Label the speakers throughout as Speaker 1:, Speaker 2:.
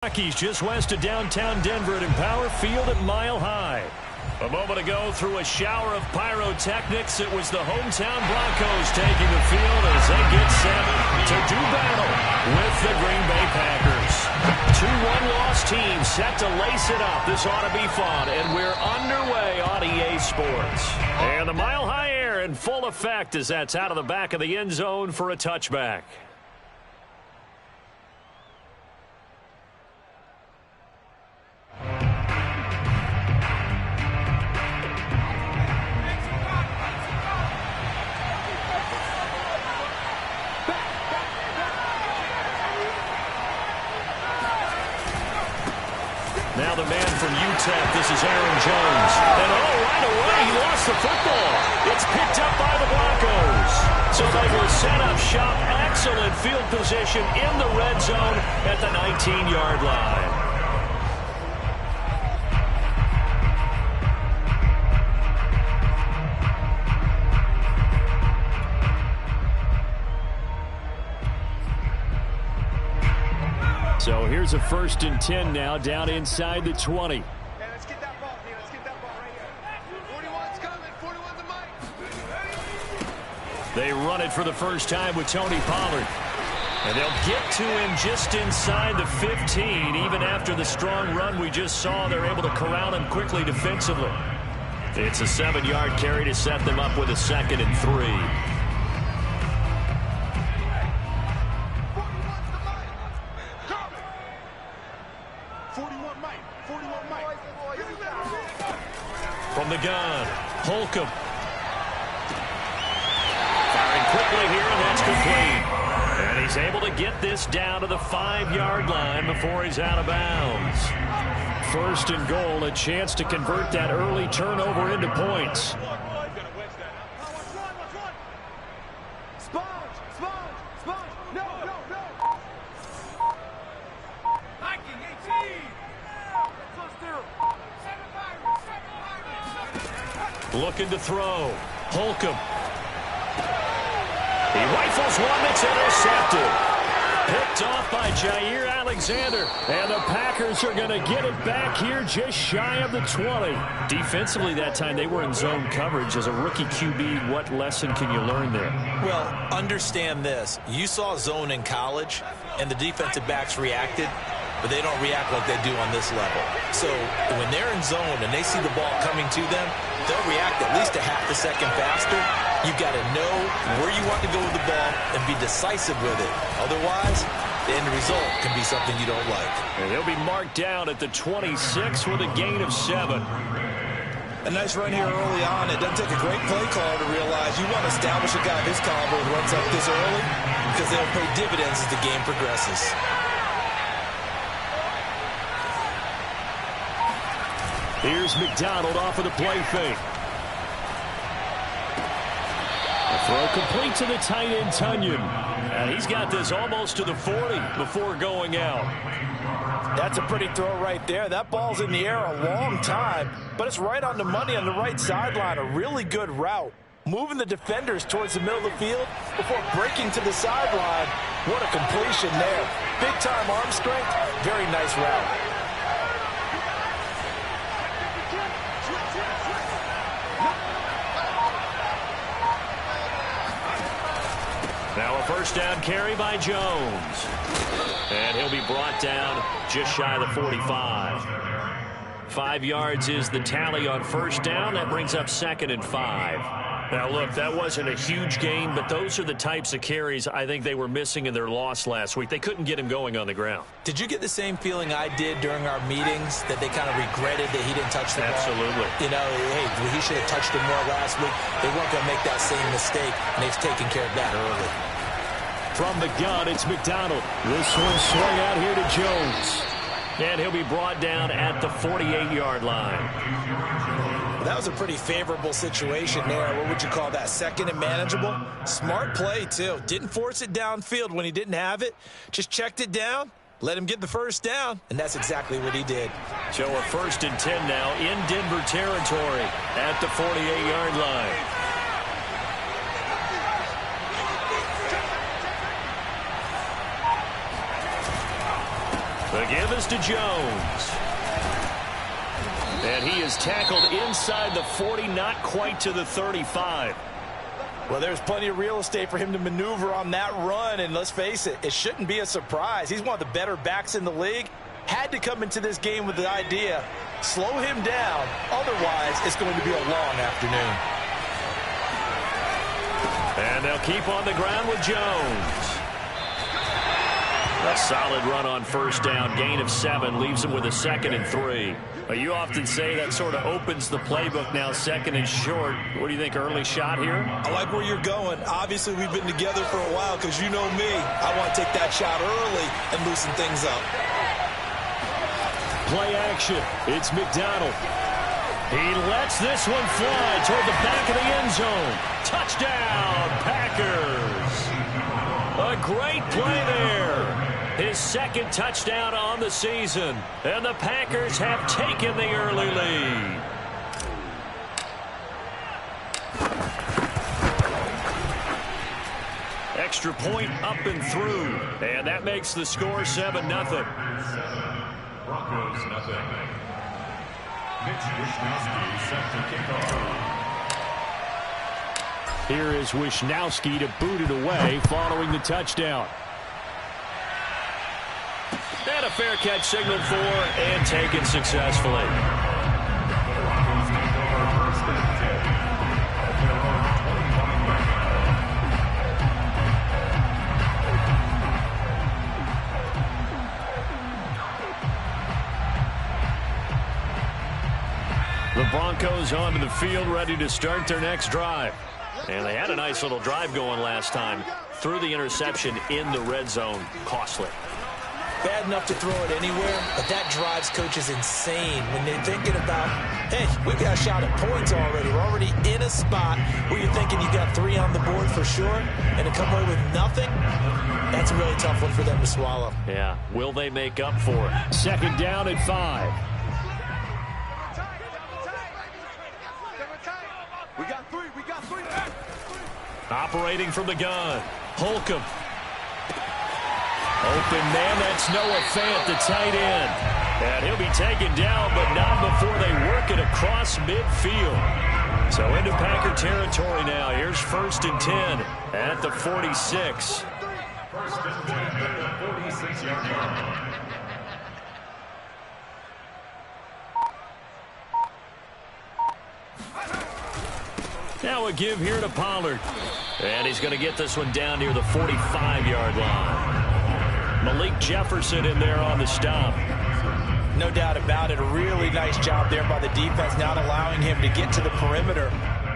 Speaker 1: Rockies just west of downtown Denver at Empower Field at Mile High. A moment ago, through a shower of pyrotechnics, it was the hometown Broncos taking the field as they get set to do battle with the Green Bay Packers. 2 one-loss teams set to lace it up. This ought to be fun, and we're underway on EA Sports. And the Mile High air in full effect as that's out of the back of the end zone for a touchback. Now the man from UTEP, this is Aaron Jones. And right away, he lost the football. It's picked up by the Broncos. So they will set up shop. Excellent field position in the red zone at the 19-yard line. So here's a 1st and 10 now, down inside the 20.
Speaker 2: Hey, let's get that ball, Peter. Let's get that ball right here. 41's coming. 41's a mic.
Speaker 1: They run it for the first time with Tony Pollard. And they'll get to him just inside the 15. Even after the strong run we just saw, they're able to corral him quickly defensively. It's a 7-yard carry to set them up with a 2nd and 3.
Speaker 2: 41 Mike. 41 Mike.
Speaker 1: From the gun, Holcomb. Firing quickly here, and that's complete. And he's able to get this down to the 5-yard line before he's out of bounds. 1st and goal, a chance to convert that early turnover into points. Looking to throw. Holcomb. He rifles one that's intercepted. Picked off by Jair Alexander. And the Packers are going to get it back here just shy of the 20. Defensively that time, they were in zone coverage. As a rookie QB, what lesson can you learn there?
Speaker 3: Well, understand this. You saw zone in college, and the defensive backs reacted, but they don't react like they do on this level. So when they're in zone and they see the ball coming to them, they'll react at least a half a second faster. You've got to know where you want to go with the ball and be decisive with it. Otherwise, the end result can be something you don't like.
Speaker 1: And he'll be marked down at the 26 with a gain of 7.
Speaker 3: A nice run here early on. It doesn't take a great play caller to realize you want to establish a guy of his caliber who runs up this early because they'll pay dividends as the game progresses.
Speaker 1: Here's McDonald off of the play fake. A throw complete to the tight end, Tunyon. And he's got this almost to the 40 before going out.
Speaker 3: That's a pretty throw right there. That ball's in the air a long time, but it's right on the money on the right sideline. A really good route. Moving the defenders towards the middle of the field before breaking to the sideline. What a completion there. Big-time arm strength. Very nice route.
Speaker 1: Now a 1st down carry by Jones. And he'll be brought down just shy of the 45. 5 yards is the tally on 1st down. That brings up 2nd and 5. Now, look, that wasn't a huge gain, but those are the types of carries I think they were missing in their loss last week. They couldn't get him going on the ground.
Speaker 3: Did you get the same feeling I did during our meetings, that they kind of regretted that he didn't touch the ball?
Speaker 1: Absolutely.
Speaker 3: You know, hey, he should have touched it more last week. They weren't going to make that same mistake, and they've taken care of that early.
Speaker 1: From the gun, it's McDonald. This one swung out here to Jones. And he'll be brought down at the 48-yard line.
Speaker 3: Well, that was a pretty favorable situation there. What would you call that? 2nd and manageable? Smart play, too. Didn't force it downfield when he didn't have it. Just checked it down, let him get the 1st down, and that's exactly what he did.
Speaker 1: So a 1st and 10 now in Denver territory at the 48-yard line. The give is to Jones. And he is tackled inside the 40, not quite to the 35.
Speaker 3: Well, there's plenty of real estate for him to maneuver on that run, and let's face it, it shouldn't be a surprise. He's one of the better backs in the league. Had to come into this game with the idea, slow him down, otherwise it's going to be a long afternoon.
Speaker 1: And they'll keep on the ground with Jones. A solid run on first down, gain of 7, leaves him with a 2nd and 3. You often say that sort of opens the playbook now, 2nd and short. What do you think, early shot here?
Speaker 3: I like where you're going. Obviously, we've been together for a while because you know me. I want to take that shot early and loosen things up.
Speaker 1: Play action. It's McDonald. He lets this one fly toward the back of the end zone. Touchdown, Packers. A great play there. His 2nd touchdown on the season. And the Packers have taken the early lead. Extra point up and through. And that makes the score 7-0.
Speaker 4: Broncos nothing. Mitch Wishnowsky set to kickoff.
Speaker 1: Here is Wishnowsky to boot it away following the touchdown. And a fair catch signaled for and taken successfully. The Broncos onto the field, ready to start their next drive. And they had a nice little drive going last time. Threw the interception in the red zone. Costly.
Speaker 3: Bad enough to throw it anywhere, but that drives coaches insane when they're thinking about, hey, we got a shot at points already. We're already in a spot where you're thinking you got 3 on the board for sure, and to come away with nothing, that's a really tough one for them to swallow.
Speaker 1: Yeah, will they make up for it? 2nd down at 5.
Speaker 2: We got 3. We got 3.
Speaker 1: Operating from the gun. Holcomb. Open man, that's Noah Fant, the tight end. And he'll be taken down, but not before they work it across midfield. So into Packer territory now. Here's 1st and 10 at the 46.
Speaker 4: 1st and 10 at the 46-yard line.
Speaker 1: Now a give here to Pollard. And he's going to get this one down near the 45-yard line. Malik Jefferson in there on the stop.
Speaker 3: No doubt about it. A really nice job there by the defense, not allowing him to get to the perimeter.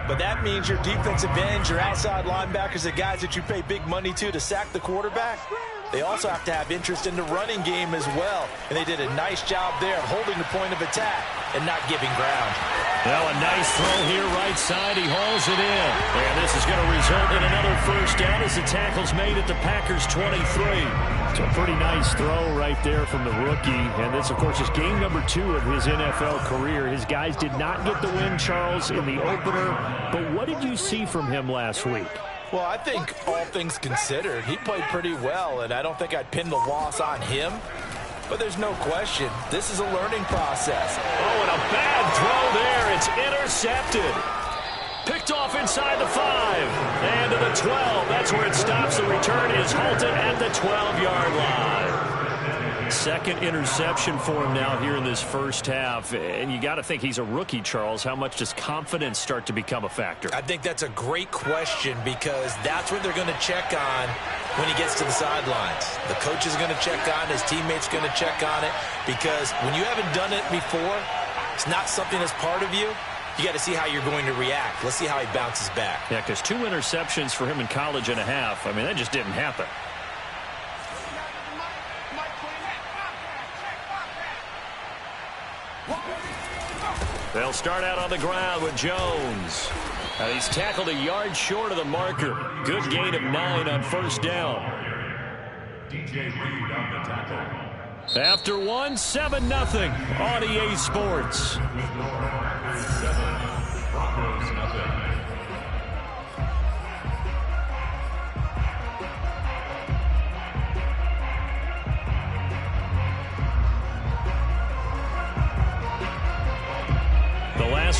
Speaker 3: But that means your defensive ends, your outside linebackers, the guys that you pay big money to sack the quarterback, they also have to have interest in the running game as well. And they did a nice job there of holding the point of attack and not giving ground.
Speaker 1: Well, a nice throw here right side. He hauls it in. And this is going to result in another 1st down as the tackle's made at the Packers' 23. It's a pretty nice throw right there from the rookie. And this, of course, is game number 2 of his NFL career. His guys did not get the win, Charles, in the opener. But what did you see from him last week?
Speaker 3: Well, I think all things considered, he played pretty well, and I don't think I'd pin the loss on him. But there's no question, this is a learning process.
Speaker 1: Oh, and a bad throw there. It's intercepted. Picked off inside the 5. And to the 12. That's where it stops. The return is halted at the 12-yard line. 2nd interception for him now here in this 1st half. And you got to think he's a rookie, Charles. How much does confidence start to become a factor?
Speaker 3: I think that's a great question because that's what they're going to check on when he gets to the sidelines. The coach is going to check on it. His teammates going to check on it because when you haven't done it before, it's not something that's part of you. You got to see how you're going to react. Let's see how he bounces back.
Speaker 1: Yeah, because 2 interceptions for him in college and a half. I mean, that just didn't happen. They'll start out on the ground with Jones. And he's tackled a yard short of the marker. Good gain of 9 on 1st down.
Speaker 4: DJ Reed on the tackle.
Speaker 1: After 1, 7-0 on EA Sports.
Speaker 4: 7, Broncos nothing.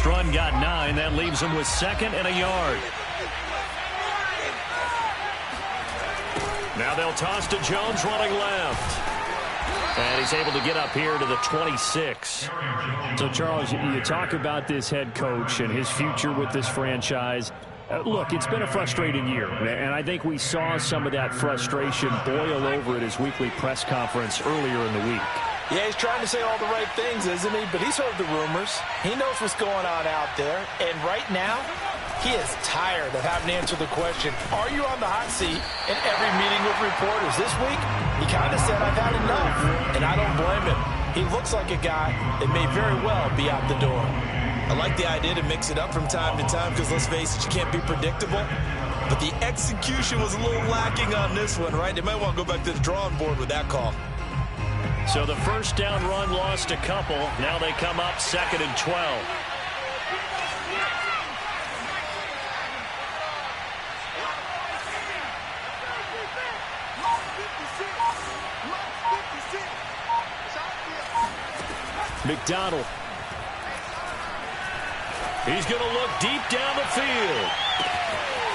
Speaker 1: first run got 9. That leaves him with 2nd and a yard. Now they'll toss to Jones running left. And he's able to get up here to the 26.
Speaker 5: So, Charles, you talk about this head coach and his future with this franchise. Look, it's been a frustrating year, and I think we saw some of that frustration boil over at his weekly press conference earlier in the week.
Speaker 3: Yeah, he's trying to say all the right things, isn't he? But he's heard the rumors. He knows what's going on out there. And right now, he is tired of having to answer the question, are you on the hot seat in every meeting with reporters? This week, he kind of said, I've had enough. And I don't blame him. He looks like a guy that may very well be out the door. I like the idea to mix it up from time to time because, let's face it, you can't be predictable. But the execution was a little lacking on this one, right? They might want to go back to the drawing board with that call.
Speaker 1: So the first down run lost a couple. Now they come up 2nd and 12.
Speaker 5: McDonald.
Speaker 1: He's going to look deep down the field.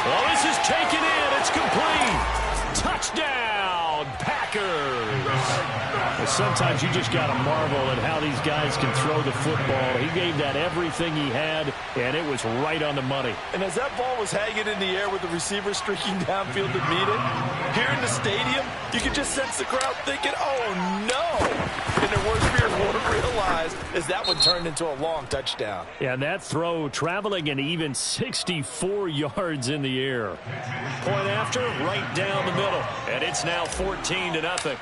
Speaker 1: Well, this is taken in. It's complete. Touchdown, Packers.
Speaker 5: Well, sometimes you just got to marvel at how these guys can throw the football. He gave that everything he had, and it was right on the money.
Speaker 3: And as that ball was hanging in the air with the receiver streaking downfield to meet it, here in the stadium, you could just sense the crowd thinking, oh, no. And their worst fears won't realize as that one turned into a long touchdown.
Speaker 5: Yeah, and that throw traveling an even 64 yards in the air.
Speaker 1: Point after, right down the middle. And it's now 14-0.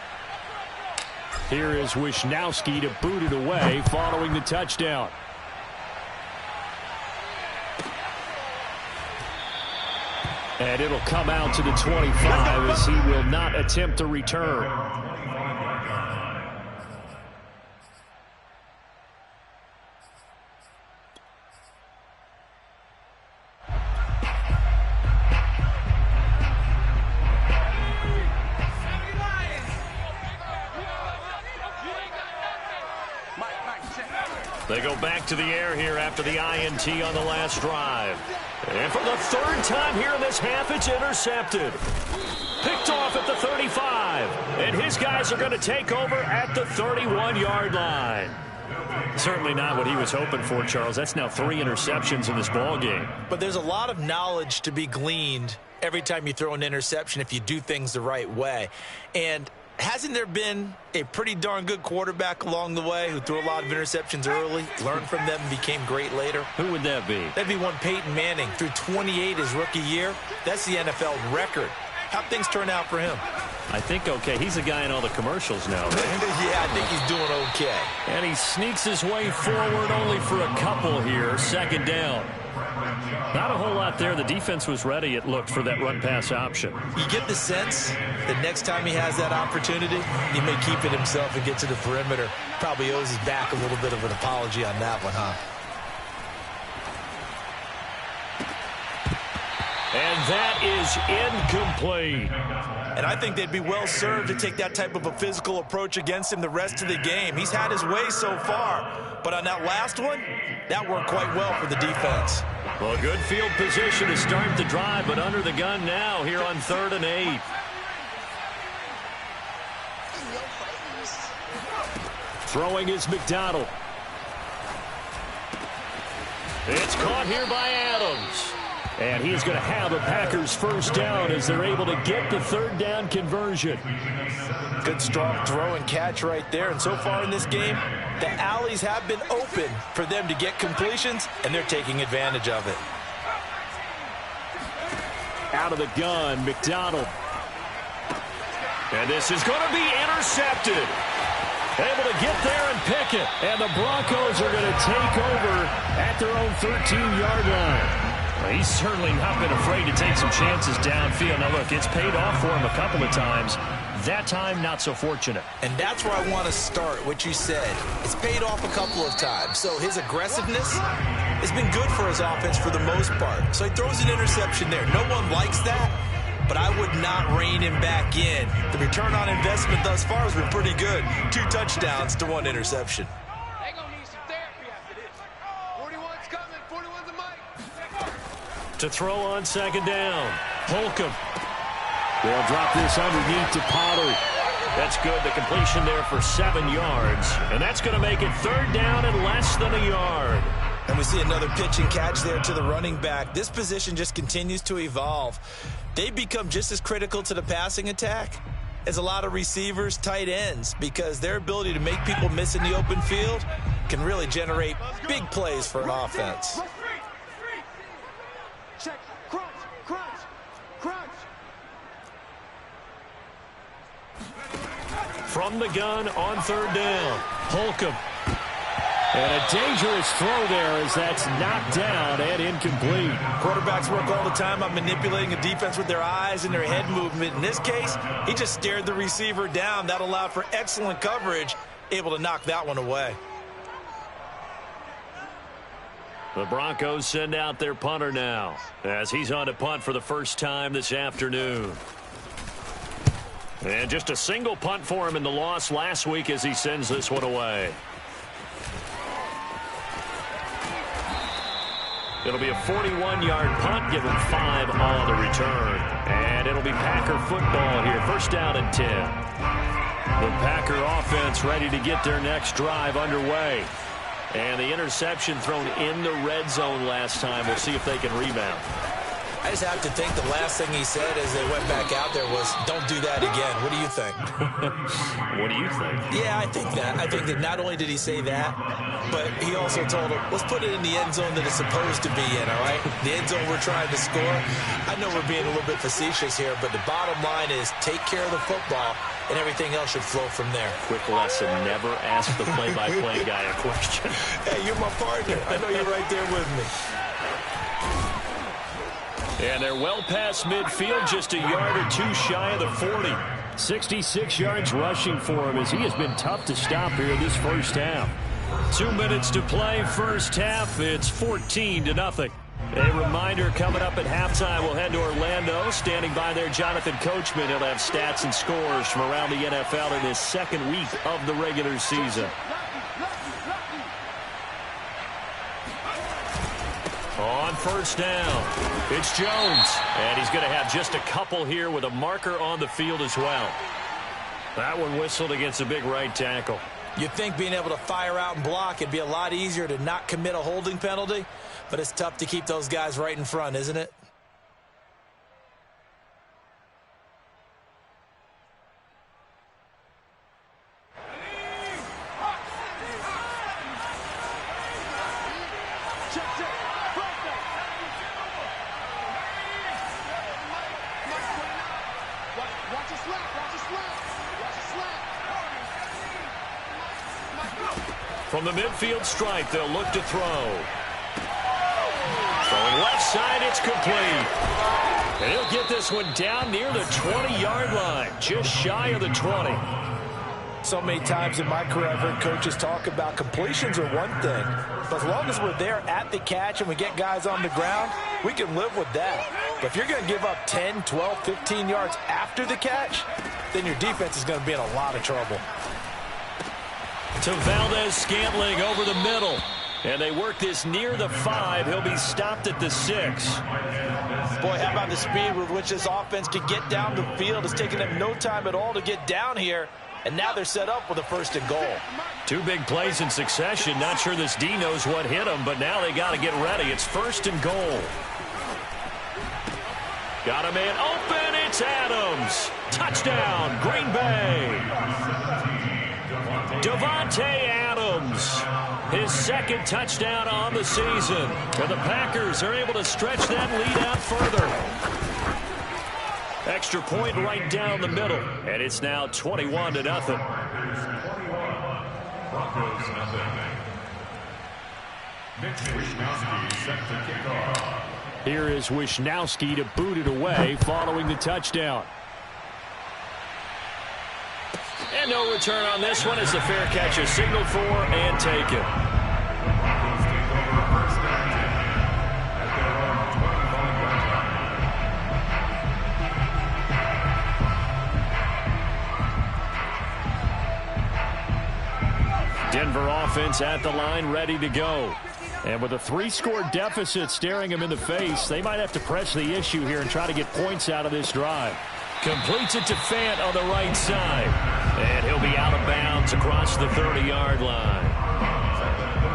Speaker 5: Here is Wisnowski to boot it away following the touchdown. And it'll come out to the 25 as he will not attempt a return.
Speaker 1: They go back to the air here after the INT on the last drive. And for the 3rd time here in this half, it's intercepted. Picked off at the 35. And his guys are going to take over at the 31-yard line.
Speaker 5: Certainly not what he was hoping for, Charles. That's now 3 interceptions in this ball game.
Speaker 3: But there's a lot of knowledge to be gleaned every time you throw an interception if you do things the right way. And hasn't there been a pretty darn good quarterback along the way who threw a lot of interceptions early, learned from them, and became great later?
Speaker 5: Who would that be?
Speaker 3: That'd be one Peyton Manning. Threw 28 his rookie year. That's the NFL record. How'd things turn out for him?
Speaker 5: I think okay. He's a guy in all the commercials now, right?
Speaker 3: Yeah, I think he's doing okay.
Speaker 1: And he sneaks his way forward only for a couple here. 2nd down.
Speaker 5: Not a whole lot there. The defense was ready, it looked, for that run-pass option.
Speaker 3: You get the sense that next time he has that opportunity, he may keep it himself and get to the perimeter. Probably owes his back a little bit of an apology on that one, huh?
Speaker 1: And that is incomplete.
Speaker 3: And I think they'd be well served to take that type of a physical approach against him the rest of the game. He's had his way so far, but on that last one, that worked quite well for the defense.
Speaker 1: Well, good field position to start the drive, but under the gun now here on 3rd and 8.
Speaker 5: Throwing is McDonald.
Speaker 1: It's caught here by Adams.
Speaker 5: And he's going to have a Packers first down as they're able to get the 3rd down conversion.
Speaker 3: Good strong throw and catch right there. And so far in this game, the alleys have been open for them to get completions, and they're taking advantage of it.
Speaker 5: Out of the gun, McDonald.
Speaker 1: And this is going to be intercepted. Able to get there and pick it. And the Broncos are going to take over at their own 13-yard line.
Speaker 5: Well, he's certainly not been afraid to take some chances downfield. Now, look, it's paid off for him a couple of times. That time, not so fortunate.
Speaker 3: And that's where I want to start, what you said. It's paid off a couple of times. So his aggressiveness has been good for his offense for the most part. So he throws an interception there. No one likes that, but I would not rein him back in. The return on investment thus far has been pretty good. 2 touchdowns to 1 interception.
Speaker 2: They're going to need some therapy after this. 41's coming.
Speaker 1: To throw on second down. Holcomb.
Speaker 5: They'll drop this underneath to Pollard.
Speaker 1: That's good. The completion there for 7 yards. And that's going to make it third down and less than a yard.
Speaker 3: And we see another pitch and catch there to the running back. This position just continues to evolve. They become just as critical to the passing attack as a lot of receivers, tight ends, because their ability to make people miss in the open field can really generate big plays for an offense.
Speaker 2: Check. Crunch. Crunch. Crunch.
Speaker 1: From the gun on third down. Holcomb.
Speaker 5: And a dangerous throw there as that's knocked down and incomplete.
Speaker 3: Quarterbacks work all the time on manipulating a defense with their eyes and their head movement. In this case, he just stared the receiver down. That allowed for excellent coverage, able to knock that one away.
Speaker 1: The Broncos send out their punter now as he's on to punt for the first time this afternoon. And just a single punt for him in the loss last week as he sends this one away. It'll be a 41-yard punt, give him 5 on the return. And it'll be Packer football here, first down and 10. The Packer offense ready to get their next drive underway. And the interception thrown in the red zone last time. We'll see if they can rebound.
Speaker 3: I just have to think the last thing he said as they went back out there was, don't do that again. What do you think?
Speaker 1: What do you think?
Speaker 3: Yeah, I think that. I think that not only did he say that, but he also told him, let's put it in the end zone that it's supposed to be in, all right? The end zone we're trying to score. I know we're being a little bit facetious here, but the bottom line is take care of the football, and everything else should flow from there.
Speaker 1: Quick lesson, never ask the play-by-play guy a question.
Speaker 3: Hey, you're my partner. I know you're right there with me.
Speaker 1: And they're well past midfield, just a yard or two shy of the 40.
Speaker 5: 66 yards rushing for him as he has been tough to stop here this first half.
Speaker 1: 2 minutes to play first half. It's 14-0. A reminder coming up at halftime, we'll head to Orlando. Standing by there, Jonathan Coachman. He'll have stats and scores from around the NFL in his second week of the regular season. On first down, it's Jones. And he's going to have just a couple here with a marker on the field as well. That one whistled against a big right tackle.
Speaker 3: You'd think being able to fire out and block, it'd be a lot easier to not commit a holding penalty, but it's tough to keep those guys right in front, isn't it?
Speaker 1: From the midfield stripe, they'll look to throw. Throwing left side, it's complete. And he'll get this one down near the 20-yard line, just shy of the 20.
Speaker 3: So many times in my career, I've heard coaches talk about completions are one thing, but as long as we're there at the catch and we get guys on the ground, we can live with that. But if you're going to give up 10, 12, 15 yards after the catch, then your defense is going to be in a lot of trouble.
Speaker 1: To Valdez-Scantling over the middle. And they work this near the 5. He'll be stopped at the 6.
Speaker 3: Boy, how about the speed with which this offense can get down the field? It's taken them no time at all to get down here. And now they're set up with a first and goal.
Speaker 1: 2 big plays in succession. Not sure this D knows what hit him, but now they got to get ready. It's first and goal. Got a man open. It's Adams. Touchdown, Green Bay. Davante Adams, his second touchdown on the season. And the Packers are able to stretch that lead out further. Extra point right down the middle. And it's now 21-0.
Speaker 4: Broncos nothing. Mitch Wishnowsky set to kick off.
Speaker 5: Here is Wishnowsky to boot it away following the touchdown.
Speaker 1: And no return on this one as the fair catch is signaled for and taken.
Speaker 4: Broncos take over first down at their own 25-yard line.
Speaker 5: Denver offense at the line, ready to go. And with a 3-score deficit staring him in the face, they might have to press the issue here and try to get points out of this drive. Completes it to Fant on the right side. And he'll be out of bounds across the 30-yard line.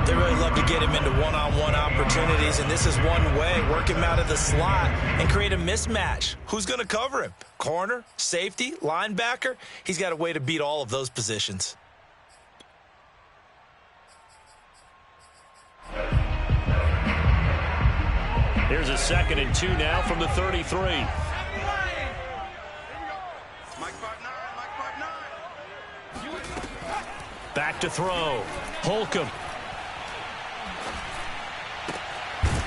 Speaker 3: They really love to get him into one-on-one opportunities, and this is one way. Work him out of the slot and create a mismatch. Who's going to cover him? Corner, safety, linebacker? He's got a way to beat all of those positions.
Speaker 1: Here's a 2nd and 2 now from the 33. Back to throw. Holcomb.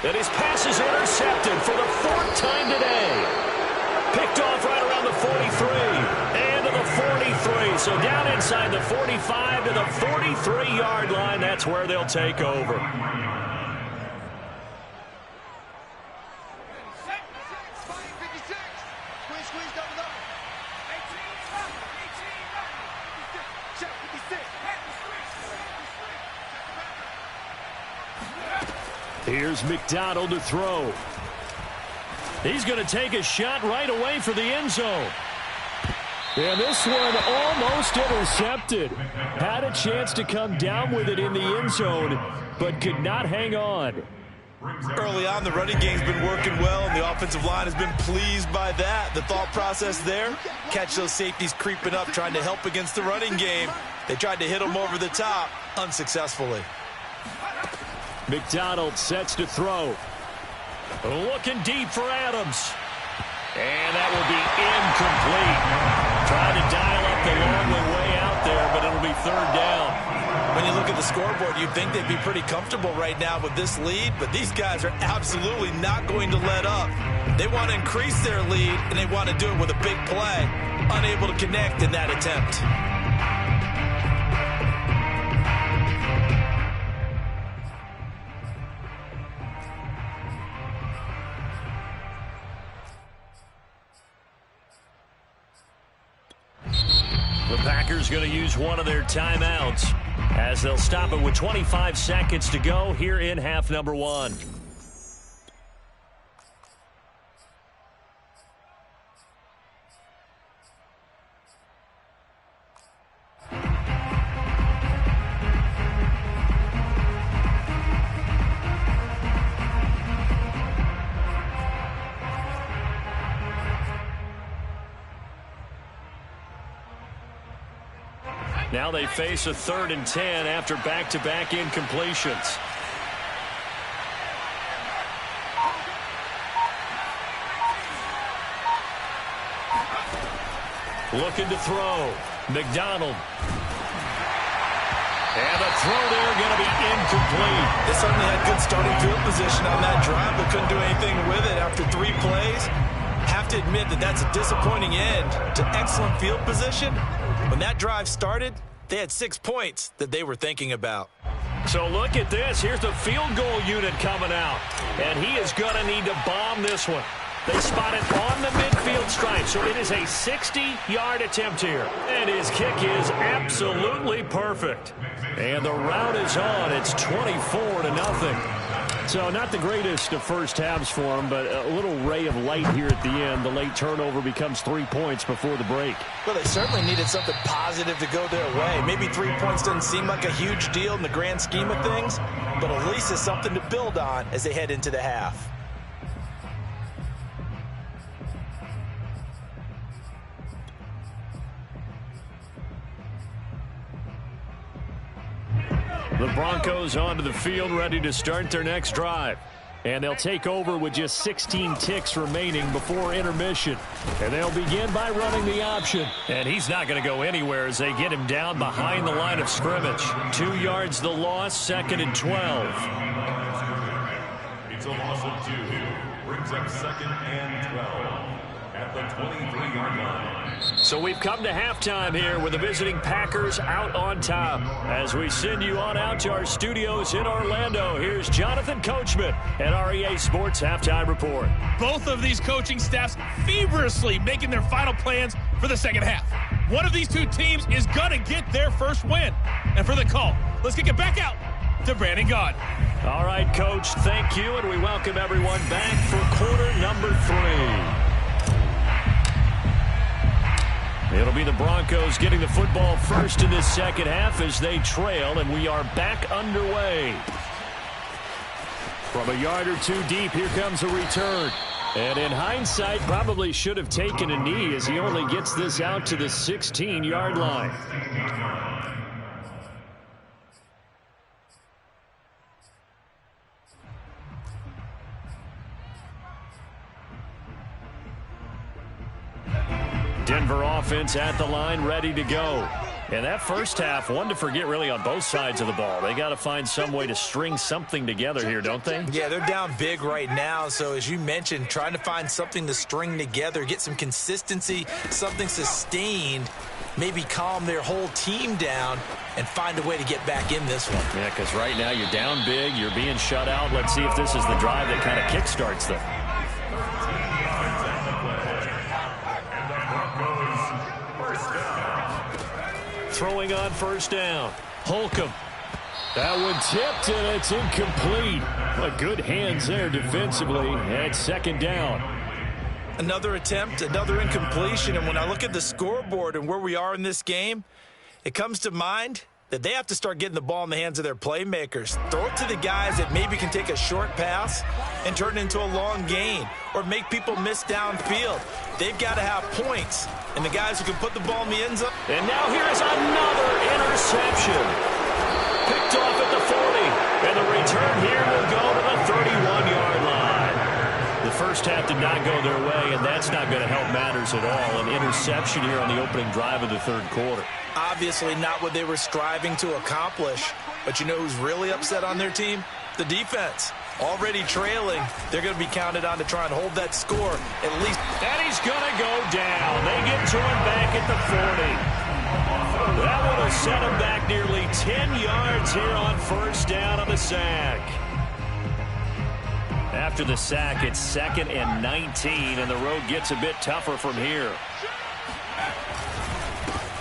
Speaker 1: And his pass is intercepted for the 4th time today. Picked off right around the 43. And to the 43. So down inside the 45 to the 43-yard line. That's where they'll take over. Here's McDonald to throw. He's going to take a shot right away for the end zone. And this one almost intercepted. Had a chance to come down with it in the end zone, but could not hang on.
Speaker 3: Early on, the running game's been working well, and the offensive line has been pleased by that. The thought process there, catch those safeties creeping up, trying to help against the running game. They tried to hit them over the top, unsuccessfully.
Speaker 5: McDonald sets to throw.
Speaker 1: Looking deep for Adams. And that will be incomplete. Trying to dial up the long way out there, but it'll be 3rd down.
Speaker 3: When you look at the scoreboard, you'd think they'd be pretty comfortable right now with this lead, but these guys are absolutely not going to let up. They want to increase their lead, and they want to do it with a big play. Unable to connect in that attempt.
Speaker 1: The Packers going to use one of their timeouts as they'll stop it with 25 seconds to go here in half number 1. Now they face a 3rd and 10 after back-to-back incompletions. Looking to throw. McDonald. And the throw there going to be incomplete.
Speaker 3: They certainly had good starting field position on that drive, but couldn't do anything with it after 3 plays. Have to admit that that's a disappointing end to excellent field position. When that drive started, they had 6 points that they were thinking about.
Speaker 1: So look at this. Here's the field goal unit coming out. And he is going to need to bomb this one. They spot it on the midfield stripe, so it is a 60-yard attempt here. And his kick is absolutely perfect. And the route is on. It's 24-0. So not the greatest of first halves for him, but a little ray of light here at the end. The late turnover becomes 3 points before the break.
Speaker 3: Well, they certainly needed something positive to go their way. Maybe 3 points doesn't seem like a huge deal in the grand scheme of things, but at least it's something to build on as they head into the half.
Speaker 1: The Broncos onto the field, ready to start their next drive. And they'll take over with just 16 ticks remaining before intermission. And they'll begin by running the option. And he's not going to go anywhere as they get him down behind the line of scrimmage. 2 yards the loss, 2nd and 12.
Speaker 4: It's a loss of 2. Brings up 2nd and 12 at the 23-yard line.
Speaker 1: So we've come to halftime here with the visiting Packers out on top. As we send you on out to our studios in Orlando, here's Jonathan Coachman at our EA Sports Halftime Report.
Speaker 6: Both of these coaching staffs feverishly making their final plans for the second half. One of these 2 teams is going to get their first win. And for the call, let's kick it back out to Brandon Gaudin.
Speaker 1: All right, Coach, thank you, and we welcome everyone back for quarter number 3. It'll be the Broncos getting the football first in this second half as they trail, and we are back underway. From a yard or two deep, here comes a return. And in hindsight, probably should have taken a knee as he only gets this out to the 16-yard line. Denver offense at the line, ready to go. And that first half, one to forget really on both sides of the ball. They got to find some way to string something together here, don't they?
Speaker 3: Yeah, they're down big right now. So as you mentioned, trying to find something to string together, get some consistency, something sustained, maybe calm their whole team down and find a way to get back in this one.
Speaker 1: Yeah, because right now you're down big, you're being shut out. Let's see if this is the drive that kind of kickstarts them. Throwing on first down. Holcomb. That one tipped, and it's incomplete. But good hands there defensively at second down.
Speaker 3: Another attempt, another incompletion. And when I look at the scoreboard and where we are in this game, it comes to mind that they have to start getting the ball in the hands of their playmakers. Throw it to the guys that maybe can take a short pass and turn it into a long gain or make people miss downfield. They've got to have points. And the guys who can put the ball in the end zone.
Speaker 1: And now here is another interception. Picked off at the 40. And the return here will go to the 31-yard line. The first half did not go their way, and that's not going to help matters at all. An interception here on the opening drive of the third quarter.
Speaker 3: Obviously not what they were striving to accomplish. But you know who's really upset on their team? The defense. Already trailing. They're going to be counted on to try and hold that score at least.
Speaker 1: And he's going to go down. They get to him back at the 40. That one will set him back nearly 10 yards here on first down on the sack. After the sack, it's 2nd and 19, and the road gets a bit tougher from here.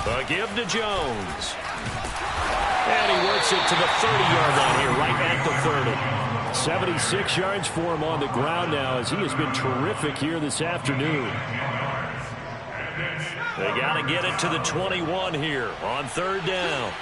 Speaker 1: A give to Jones. And he works it to the 30-yard line here, right at the 30. 76 yards for him on the ground now as he has been terrific here this afternoon. They got to get it to the 21 here on third down.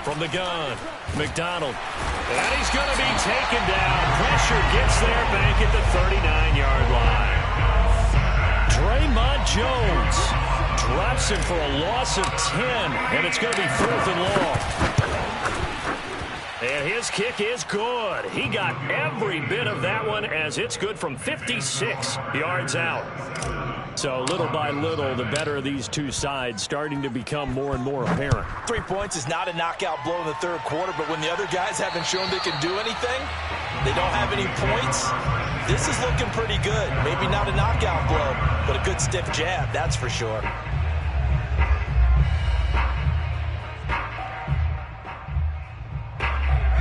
Speaker 1: From the gun, McDonald. And he's going to be taken down. Pressure gets there back at the 39-yard line. Draymond Jones drops him for a loss of 10, and it's going to be 4th and long. And his kick is good. He got every bit of that one as it's good from 56 yards out. So little by little, the better of these two sides starting to become more and more apparent.
Speaker 3: 3 points is not a knockout blow in the third quarter, but when the other guys haven't shown they can do anything, they don't have any points, this is looking pretty good. Maybe not a knockout blow, but a good stiff jab, that's for sure.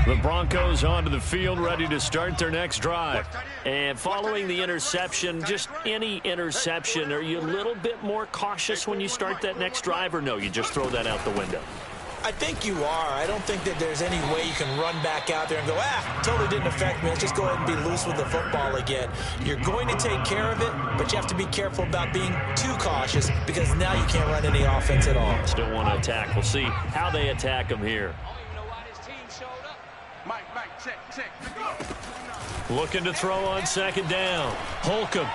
Speaker 1: The Broncos onto the field, ready to start their next drive. And following the interception, just any interception, are you a little bit more cautious when you start that next drive, or no, you just throw that out the window?
Speaker 3: I think you are. I don't think that there's any way you can run back out there and go, totally didn't affect me. Let's just go ahead and be loose with the football again. You're going to take care of it, but you have to be careful about being too cautious because now you can't run any offense at all.
Speaker 1: Still want to attack. We'll see how they attack him here. Looking to throw on second down. Holcomb.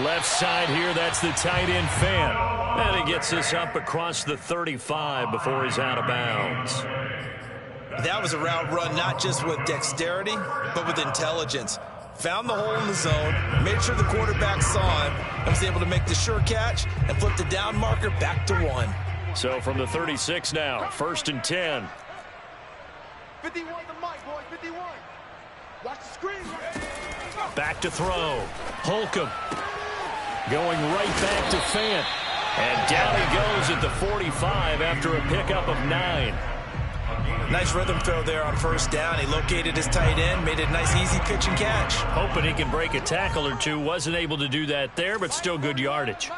Speaker 1: Left side here, that's the tight end fan. And he gets this up across the 35 before he's out of bounds.
Speaker 3: That was a route run not just with dexterity, but with intelligence. Found the hole in the zone, made sure the quarterback saw him, and was able to make the sure catch and flip the down marker back to 1.
Speaker 1: So from the 36 now, 1st and 10.
Speaker 2: 51 the mic, boys, 51. Watch the screen.
Speaker 1: Back to throw. Holcomb going right back to Fant. And down he goes at the 45 after a pickup of 9.
Speaker 3: Nice rhythm throw there on first down. He located his tight end, made it a nice easy pitch and catch.
Speaker 1: Hoping he can break a tackle or two. Wasn't able to do that there, but still good yardage.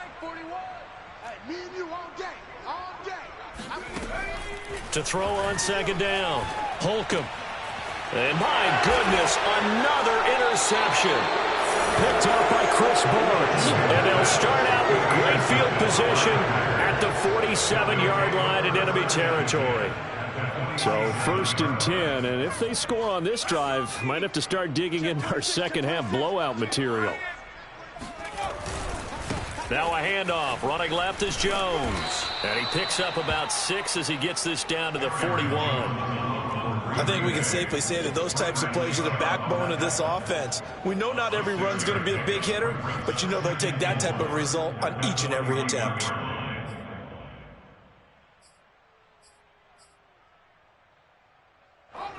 Speaker 1: To throw on second down. Holcomb. And my goodness, another interception. Picked up by Chris Barnes. And they'll start out with great field position at the 47-yard line in enemy territory.
Speaker 5: So 1st and 10, and if they score on this drive, might have to start digging into our second half blowout material.
Speaker 1: Now a handoff. Running left is Jones. And he picks up about 6 as he gets this down to the 41.
Speaker 3: I think we can safely say that those types of plays are the backbone of this offense. We know not every run's going to be a big hitter, but you know they'll take that type of result on each and every attempt.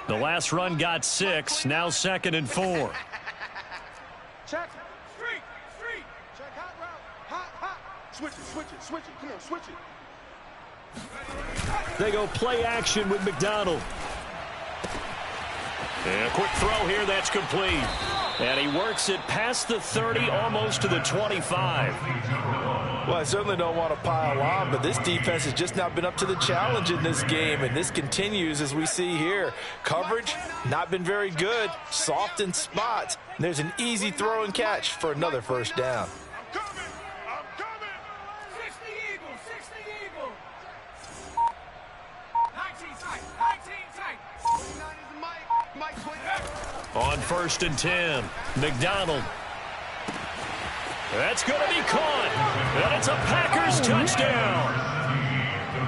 Speaker 1: The last run got 6. Now 2nd and 4.
Speaker 2: Check. Street. Check hot route. Hot. Switch it. Come on, switch it.
Speaker 5: They go play action with McDonald.
Speaker 1: And a quick throw here, that's complete. And he works it past the 30, almost to the 25.
Speaker 3: Well, I certainly don't want to pile on, but this defense has just not been up to the challenge in this game, and this continues as we see here. Coverage, not been very good, soft in spots. And there's an easy throw and catch for another first down.
Speaker 2: I'm coming. 60 Eagles. 19 tight. 29 is Mike 29.
Speaker 1: On 1st and 10, McDonald. That's going to be caught. And it's a Packers touchdown.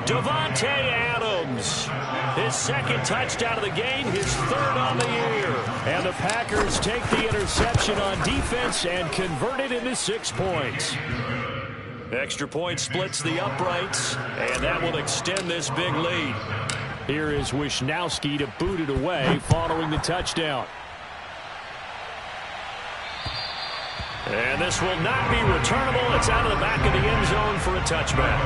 Speaker 1: Davante Adams. His 2nd touchdown of the game, his 3rd on the year.
Speaker 5: And the Packers take the interception on defense and convert it into 6 points.
Speaker 1: Extra point splits the uprights, and that will extend this big lead.
Speaker 5: Here is Wisnowski to boot it away following the touchdown.
Speaker 1: And this will not be returnable. It's out of the back of the end zone for a touchback.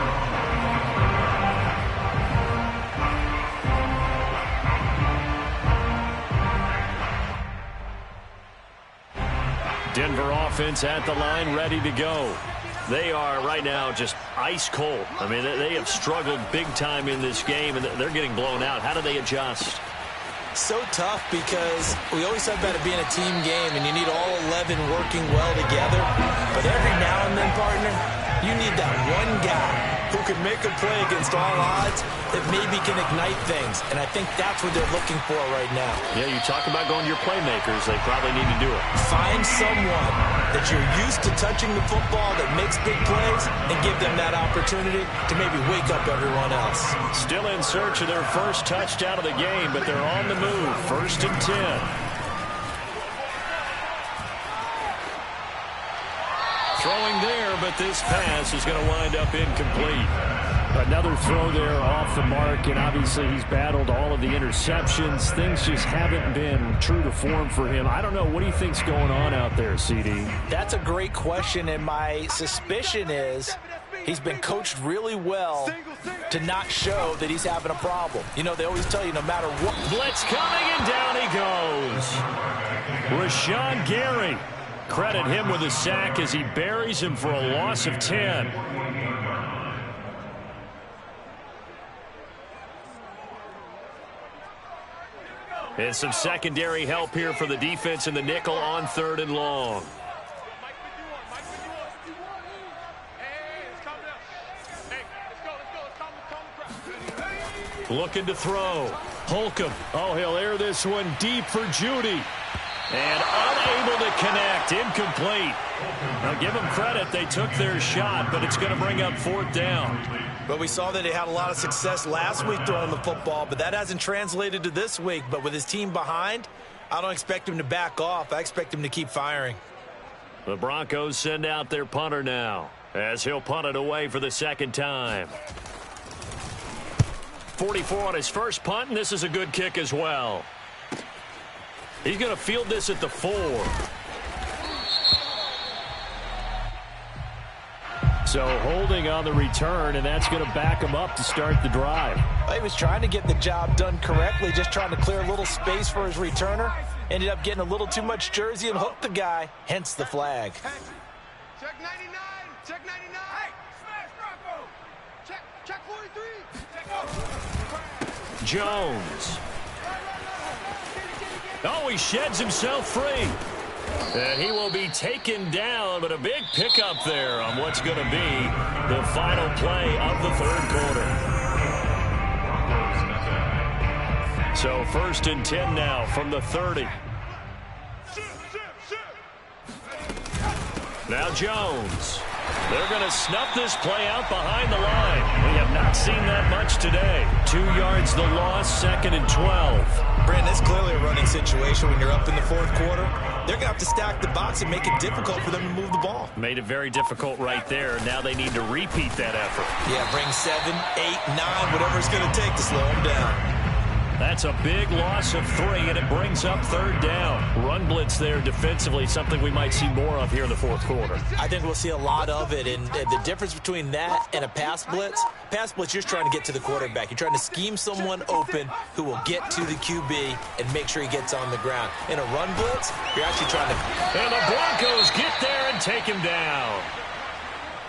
Speaker 1: Denver offense at the line, ready to go. They are right now just ice cold. I mean, they have struggled big time in this game, and they're getting blown out. How do they adjust?
Speaker 3: So tough because we always talk about it being a team game and you need all 11 working well together. But every now and then, partner, you need that one guy who can make a play against all odds that maybe can ignite things. And I think that's what they're looking for right now.
Speaker 1: Yeah, you talk about going to your playmakers. They probably need to do it.
Speaker 3: Find someone that you're used to touching the football that makes big plays and give them that opportunity to maybe wake up everyone else.
Speaker 1: Still in search of their first touchdown of the game, but they're on the move. 1st and 10. Throwing there, but this pass is going to wind up incomplete.
Speaker 5: Another throw there off the mark, and obviously he's battled all of the interceptions. Things just haven't been true to form for him. I don't know. What do you think's going on out there, CD?
Speaker 3: That's a great question, and my suspicion is he's been coached really well to not show that he's having a problem. You know, they always tell you no matter what.
Speaker 1: Blitz coming, and down he goes. Rashawn Gary. Credit him with a sack as he buries him for a loss of 10. And some secondary help here for the defense in the nickel on 3rd and long. Looking to throw. Holcomb.
Speaker 5: Oh, he'll air this one deep for Judy.
Speaker 1: And unable to connect. Incomplete. Now give them credit. They took their shot, but it's going to bring up 4th down.
Speaker 3: But we saw that he had a lot of success last week throwing the football, but that hasn't translated to this week. But with his team behind, I don't expect him to back off. I expect him to keep firing.
Speaker 1: The Broncos send out their punter now as he'll punt it away for the 2nd time. 44 on his first punt, and this is a good kick as well. He's going to field this at the 4.
Speaker 5: So holding on the return, and that's going to back him up to start the drive.
Speaker 3: He was trying to get the job done correctly, just trying to clear a little space for his returner. Ended up getting a little too much jersey and hooked the guy, hence the flag.
Speaker 2: Check 99. Check 99. Hey, smash Bronco. Check 43.
Speaker 1: Jones. Oh, he sheds himself free. And he will be taken down, but a big pickup there on what's going to be the final play of the third quarter. So 1st and 10 now from the 30. Now Jones. They're going to snuff this play out behind the line. We have not seen that much today. 2 yards the loss, 2nd and 12.
Speaker 3: Brandon, it's clearly a running situation when you're up in the 4th quarter. They're going to have to stack the box and make it difficult for them to move the ball.
Speaker 1: Made it very difficult right there. Now they need to repeat that effort.
Speaker 3: Yeah, bring 7, 8, 9, whatever it's going to take to slow them down.
Speaker 1: That's a big loss of 3, and it brings up 3rd down. Run blitz there defensively, something we might see more of here in the 4th quarter.
Speaker 3: I think we'll see a lot of it, and the difference between that and a pass blitz, you're trying to get to the quarterback. You're trying to scheme someone open who will get to the QB and make sure he gets on the ground. In a run blitz, you're actually trying to...
Speaker 1: And the Broncos get there and take him down.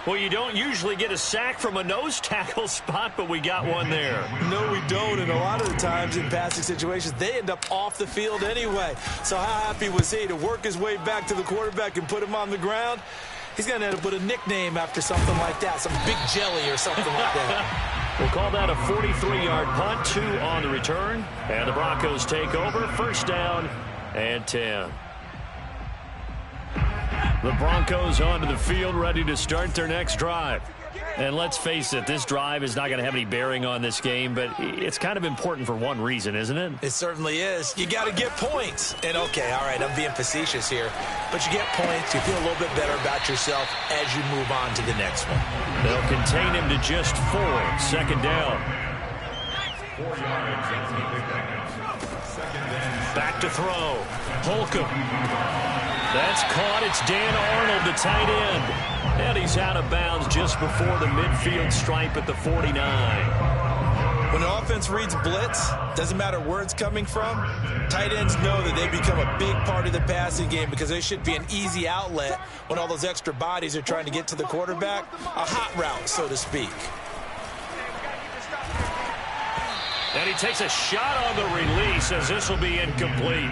Speaker 1: Well, you don't usually get a sack from a nose tackle spot, but we got one there.
Speaker 3: No, we don't, and a lot of the times in passing situations, they end up off the field anyway. So how happy was he to work his way back to the quarterback and put him on the ground? He's going to end up with a nickname after something like that, some big jelly or something like that.
Speaker 1: We'll call that a 43-yard punt, 2 on the return, and the Broncos take over, 1st down and 10. The Broncos onto the field, ready to start their next drive. And let's face it, this drive is not going to have any bearing on this game, but it's kind of important for one reason, isn't it?
Speaker 3: It certainly is. You got to get points. And, okay, all right, I'm being facetious here, but you get points, you feel a little bit better about yourself as you move on to the next one.
Speaker 1: They'll contain him to just 4, 2nd down. Back to throw. Holcomb. That's caught. It's Dan Arnold, the tight end. And he's out of bounds just before the midfield stripe at the 49.
Speaker 3: When the offense reads blitz, doesn't matter where it's coming from, tight ends know that they become a big part of the passing game because they should be an easy outlet when all those extra bodies are trying to get to the quarterback. A hot route, so to speak.
Speaker 1: And he takes a shot on the release as this will be incomplete.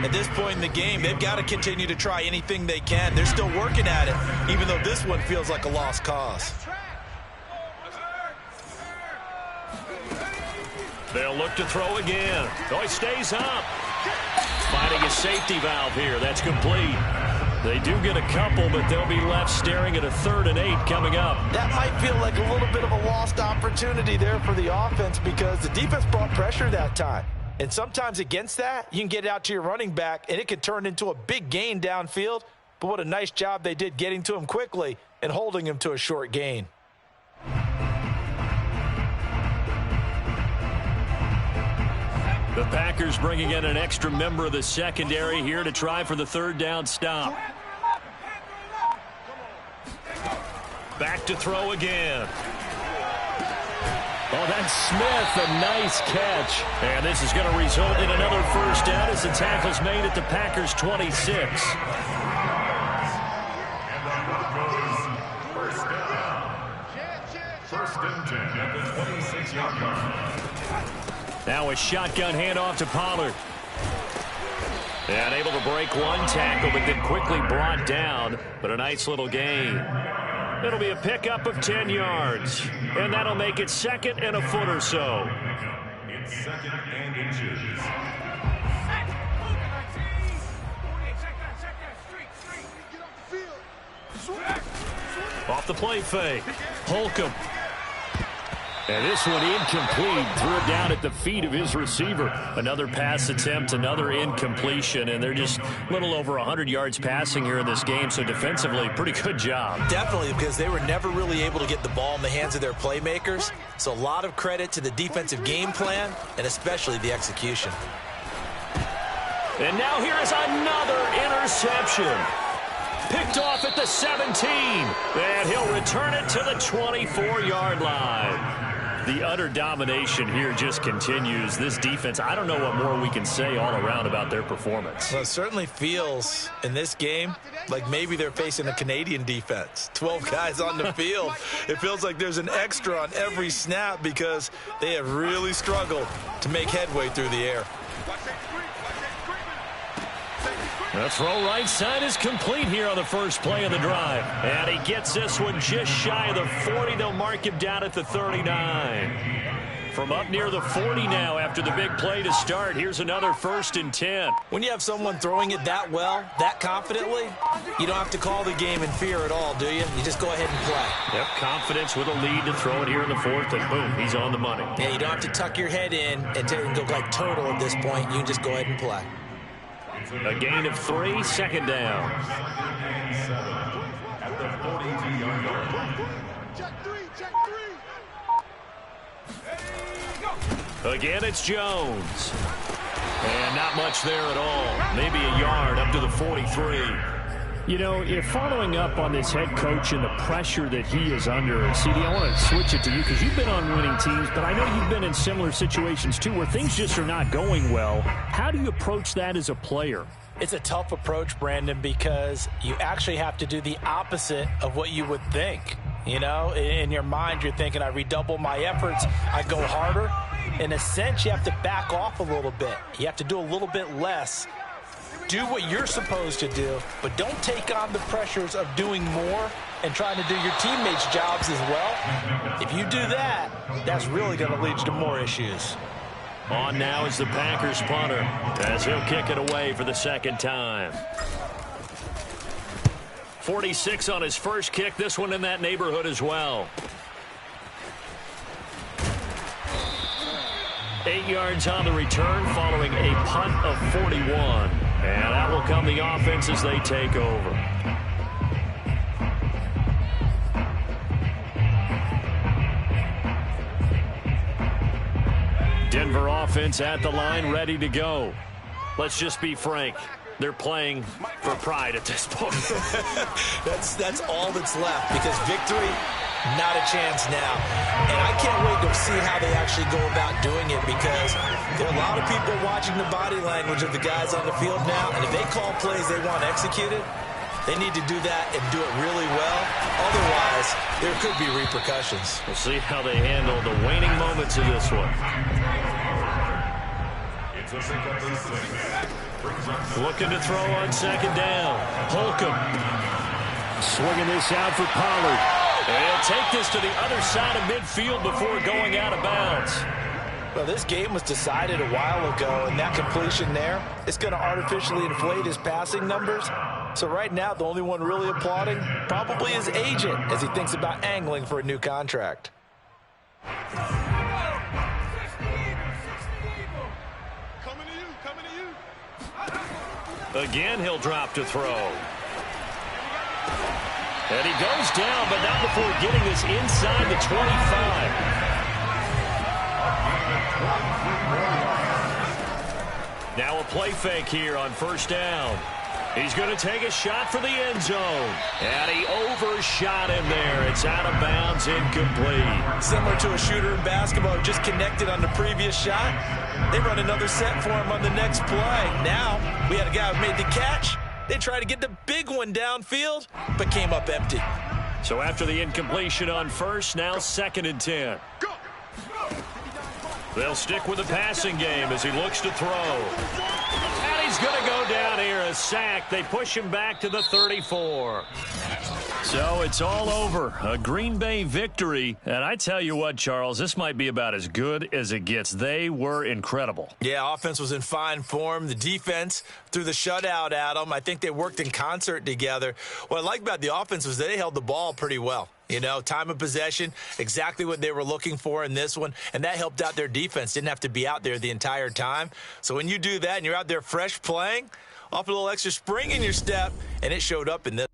Speaker 3: At this point in the game, they've got to continue to try anything they can. They're still working at it, even though this one feels like a lost cause.
Speaker 1: They'll look to throw again. Oh, he stays up. Finding a safety valve here. That's complete. They do get a couple, but they'll be left staring at a 3rd and 8 coming up.
Speaker 3: That might feel like a little bit of a lost opportunity there for the offense because the defense brought pressure that time. And sometimes against that, you can get it out to your running back, and it could turn into a big gain downfield. But what a nice job they did getting to him quickly and holding him to a short gain.
Speaker 1: The Packers bringing in an extra member of the secondary here to try for the 3rd down stop. Back to throw again. Oh, that's Smith, a nice catch. And this is going to result in another 1st down as the tackle's made at the Packers' 26.
Speaker 4: And the Broncos, 1st down. 1st and 10 at the 26-yard line.
Speaker 1: Now a shotgun handoff to Pollard. And able to break one tackle, but then quickly brought down. But a nice little gain. It'll be a pickup of 10 yards. And that'll make it 2nd and a foot or so.
Speaker 4: It's 2nd and inches.
Speaker 1: Off the play fake. Holcomb. And this one incomplete. Threw it down at the feet of his receiver. Another pass attempt, another incompletion, and they're just a little over 100 yards passing here in this game, so defensively, pretty good job.
Speaker 3: Definitely, because they were never really able to get the ball in the hands of their playmakers, so a lot of credit to the defensive game plan and especially the execution.
Speaker 1: And now here is another interception. Picked Picked off at the 17. And he'll return it to the 24-yard line. The utter domination here just continues. This defense, I don't know what more we can say all around about their performance.
Speaker 3: Well, it certainly feels in this game like maybe they're facing a Canadian defense. 12 guys on the field. It feels like there's an extra on every snap because they have really struggled to make headway through the air.
Speaker 1: The throw right side is complete here on the first play of the drive. And he gets this one just shy of the 40. They'll mark him down at the 39. From up near the 40 now after the big play to start. Here's another 1st and 10.
Speaker 3: When you have someone throwing it that well, that confidently, you don't have to call the game in fear at all, do you? You just go ahead and play.
Speaker 1: Yep, confidence with a lead to throw it here in the 4th, and boom, he's on the money.
Speaker 3: Yeah, you don't have to tuck your head in and go like total at this point. You can just go ahead and play.
Speaker 1: A gain of 3, 2nd down.
Speaker 4: At the 42-yard line.
Speaker 2: Check three.
Speaker 1: Again, it's Jones. And not much there at all. Maybe a yard up to the 43.
Speaker 5: You know, if following up on this head coach and the pressure that he is under, CD, I want to switch it to you because you've been on winning teams, but I know you've been in similar situations too where things just are not going well. How do you approach that as a player?
Speaker 3: It's a tough approach, Brandon, because you actually have to do the opposite of what you would think. You know, in your mind, you're thinking, I redouble my efforts, I go harder. In a sense, you have to back off a little bit. You have to do a little bit less. Do what you're supposed to do, but don't take on the pressures of doing more and trying to do your teammates' jobs as well. If you do that, that's really going to lead to more issues.
Speaker 1: On now is the Packers punter as he'll kick it away for the 2nd time. 46 on his first kick. This one in that neighborhood as well. 8 yards on the return following a punt of 41. And that will come the offense as they take over. Denver offense at the line, ready to go. Let's just be frank. They're playing for pride at this point.
Speaker 3: That's all that's left because victory, not a chance now. And I can't wait to see how they actually go about doing it because there are a lot of people watching the body language of the guys on the field now. And if they call plays they want executed, they need to do that and do it really well. Otherwise, there could be repercussions.
Speaker 1: We'll see how they handle the waning moments of this one.
Speaker 4: It's a pickup of 6.
Speaker 1: Looking to throw on 2nd down. Holcomb. Swinging this out for Pollard. And he'll take this to the other side of midfield before going out of bounds.
Speaker 3: Well, this game was decided a while ago, and that completion there is going to artificially inflate his passing numbers. So right now, the only one really applauding probably his agent as he thinks about angling for a new contract.
Speaker 1: Again, he'll drop to throw. And he goes down, but not before getting this inside the 25. Now a play fake here on 1st down. He's going to take a shot for the end zone. And he overshot him there. It's out of bounds, incomplete.
Speaker 3: Similar to a shooter in basketball, just connected on the previous shot. They run another set for him on the next play. Now, we had a guy who made the catch. They tried to get the big one downfield, but came up empty.
Speaker 1: So after the incompletion on 1st, now 2nd and 10. They'll stick with the passing game as he looks to throw. And he's going to go down here, a sack. They push him back to the 34. So it's all over. A Green Bay victory. And I tell you what, Charles, this might be about as good as it gets. They were incredible.
Speaker 3: Yeah, offense was in fine form. The defense threw the shutout at them. I think they worked in concert together. What I like about the offense was they held the ball pretty well. You know, time of possession, exactly what they were looking for in this one, and that helped out their defense. Didn't have to be out there the entire time. So when you do that and you're out there fresh playing, off a little extra spring in your step, and it showed up in this